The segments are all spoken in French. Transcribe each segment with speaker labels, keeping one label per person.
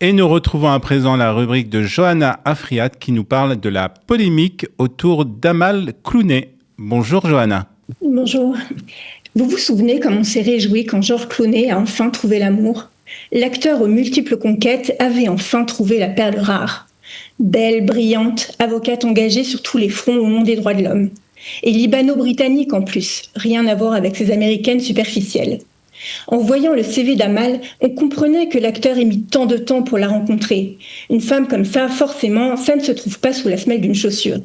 Speaker 1: Et nous retrouvons à présent la rubrique de Johanna Afriat qui nous parle de la polémique autour d'Amal Clooney. Bonjour Johanna.
Speaker 2: Bonjour. Vous vous souvenez comme on s'est réjoui quand George Clooney a enfin trouvé l'amour? L'acteur aux multiples conquêtes avait enfin trouvé la perle rare. Belle, brillante, avocate engagée sur tous les fronts au nom des droits de l'homme. Et libano-britannique en plus, rien à voir avec ces américaines superficielles. En voyant le CV d'Amal, on comprenait que l'acteur ait mis tant de temps pour la rencontrer. Une femme comme ça, forcément, ça ne se trouve pas sous la semelle d'une chaussure.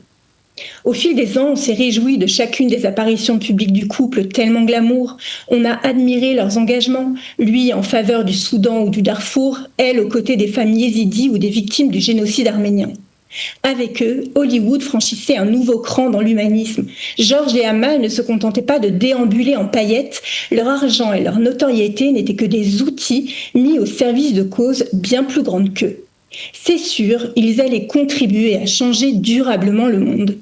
Speaker 2: Au fil des ans, on s'est réjoui de chacune des apparitions publiques du couple tellement glamour. On a admiré leurs engagements, lui en faveur du Soudan ou du Darfour, elle aux côtés des femmes yézidis ou des victimes du génocide arménien. Avec eux, Hollywood franchissait un nouveau cran dans l'humanisme. George et Amal ne se contentaient pas de déambuler en paillettes, leur argent et leur notoriété n'étaient que des outils mis au service de causes bien plus grandes qu'eux. C'est sûr, ils allaient contribuer à changer durablement le monde.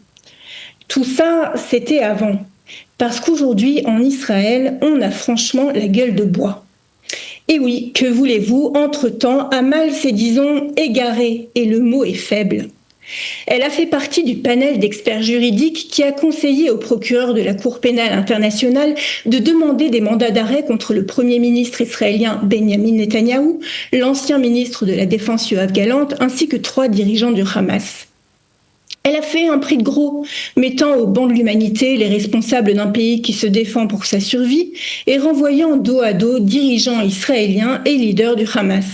Speaker 2: Tout ça, c'était avant. Parce qu'aujourd'hui, en Israël, on a franchement la gueule de bois. Et oui, que voulez-vous, entre-temps, Amal s'est, disons, égarée, et le mot est faible. Elle a fait partie du panel d'experts juridiques qui a conseillé au procureur de la Cour pénale internationale de demander des mandats d'arrêt contre le Premier ministre israélien Benjamin Netanyahou, l'ancien ministre de la Défense Yoav Gallant, ainsi que 3 dirigeants du Hamas. Elle a fait un prix de gros, mettant au banc de l'humanité les responsables d'un pays qui se défend pour sa survie et renvoyant dos à dos dirigeants israéliens et leaders du Hamas.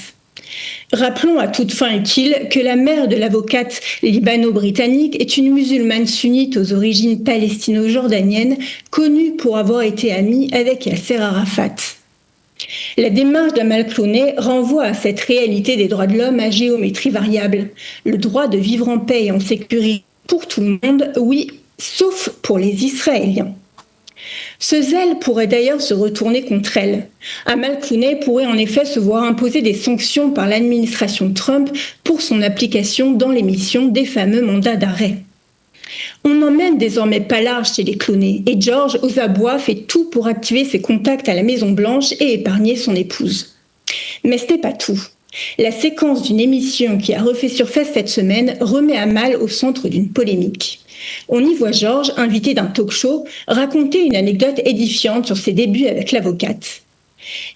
Speaker 2: Rappelons à toute fin utile que la mère de l'avocate libano-britannique est une musulmane sunnite aux origines palestino-jordaniennes, connue pour avoir été amie avec Yasser Arafat. La démarche d'Amal Clooney renvoie à cette réalité des droits de l'homme à géométrie variable. Le droit de vivre en paix et en sécurité pour tout le monde, oui, sauf pour les Israéliens. Ce zèle pourrait d'ailleurs se retourner contre elle. Amal Clooney pourrait en effet se voir imposer des sanctions par l'administration Trump pour son application dans l'émission des fameux mandats d'arrêt. On n'emmène désormais pas large chez les Clooney et George aux abois fait tout pour activer ses contacts à la Maison-Blanche et épargner son épouse. Mais ce n'est pas tout. La séquence d'une émission qui a refait surface cette semaine remet Amal au centre d'une polémique. On y voit George, invité d'un talk-show, raconter une anecdote édifiante sur ses débuts avec l'avocate.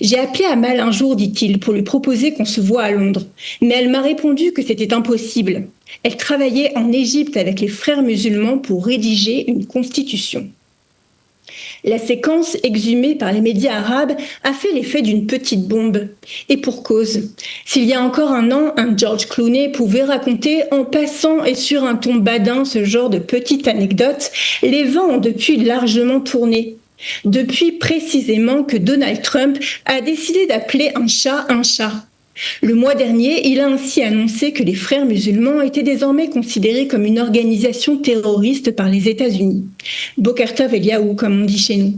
Speaker 2: J'ai appelé Amal un jour, dit-il, pour lui proposer qu'on se voie à Londres, mais elle m'a répondu que c'était impossible. Elle travaillait en Égypte avec les frères musulmans pour rédiger une constitution. La séquence exhumée par les médias arabes a fait l'effet d'une petite bombe. Et pour cause. S'il y a encore un an, un George Clooney pouvait raconter en passant et sur un ton badin ce genre de petite anecdote, les vents ont depuis largement tourné. Depuis précisément que Donald Trump a décidé d'appeler un chat. Le mois dernier, il a ainsi annoncé que les frères musulmans étaient désormais considérés comme une organisation terroriste par les États-Unis. Boker Tov Eliaou, comme on dit chez nous.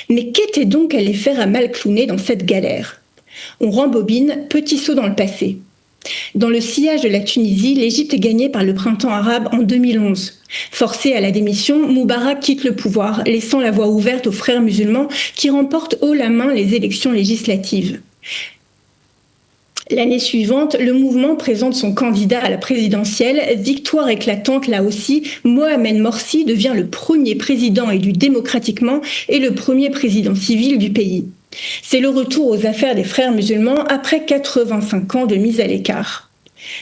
Speaker 2: Mais qu'était donc allé faire Amal Clooney dans cette galère? On rembobine, petit saut dans le passé. Dans le sillage de la Tunisie, l'Égypte est gagnée par le printemps arabe en 2011. Forcé à la démission, Moubarak quitte le pouvoir, laissant la voie ouverte aux frères musulmans qui remportent haut la main les élections législatives. L'année suivante, le mouvement présente son candidat à la présidentielle. Victoire éclatante là aussi, Mohamed Morsi devient le premier président élu démocratiquement et le premier président civil du pays. C'est le retour aux affaires des frères musulmans après 85 ans de mise à l'écart.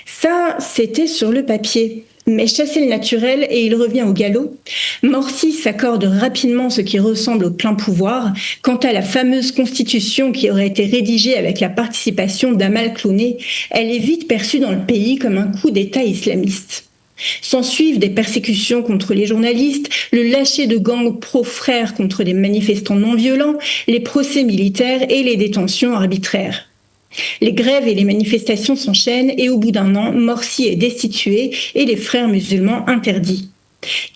Speaker 2: Ça, c'était sur le papier. Mais chasser le naturel et il revient au galop. Morsi s'accorde rapidement ce qui ressemble au plein pouvoir. Quant à la fameuse constitution qui aurait été rédigée avec la participation d'Amal Clooney, elle est vite perçue dans le pays comme un coup d'État islamiste. S'ensuivent des persécutions contre les journalistes, le lâcher de gangs pro-frères contre des manifestants non violents, les procès militaires et les détentions arbitraires. Les grèves et les manifestations s'enchaînent et au bout d'un an, Morsi est destitué et les frères musulmans interdits.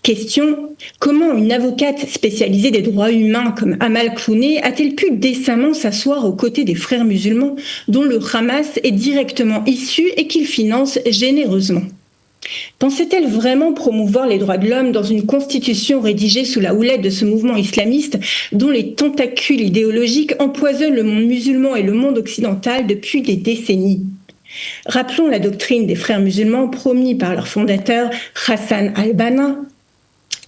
Speaker 2: Question, comment une avocate spécialisée des droits humains comme Amal Clooney a-t-elle pu décemment s'asseoir aux côtés des frères musulmans dont le Hamas est directement issu et qu'il finance généreusement? Pensait-elle vraiment promouvoir les droits de l'homme dans une constitution rédigée sous la houlette de ce mouvement islamiste dont les tentacules idéologiques empoisonnent le monde musulman et le monde occidental depuis des décennies? Rappelons la doctrine des frères musulmans promis par leur fondateur Hassan al-Banna.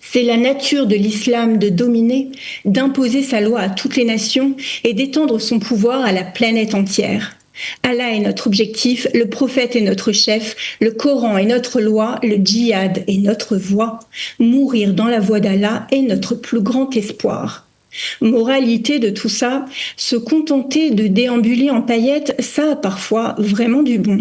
Speaker 2: C'est la nature de l'islam de dominer, d'imposer sa loi à toutes les nations et d'étendre son pouvoir à la planète entière. Allah est notre objectif, le prophète est notre chef, le Coran est notre loi, le djihad est notre voie. Mourir dans la voie d'Allah est notre plus grand espoir. Moralité de tout ça, se contenter de déambuler en paillettes, ça a parfois vraiment du bon.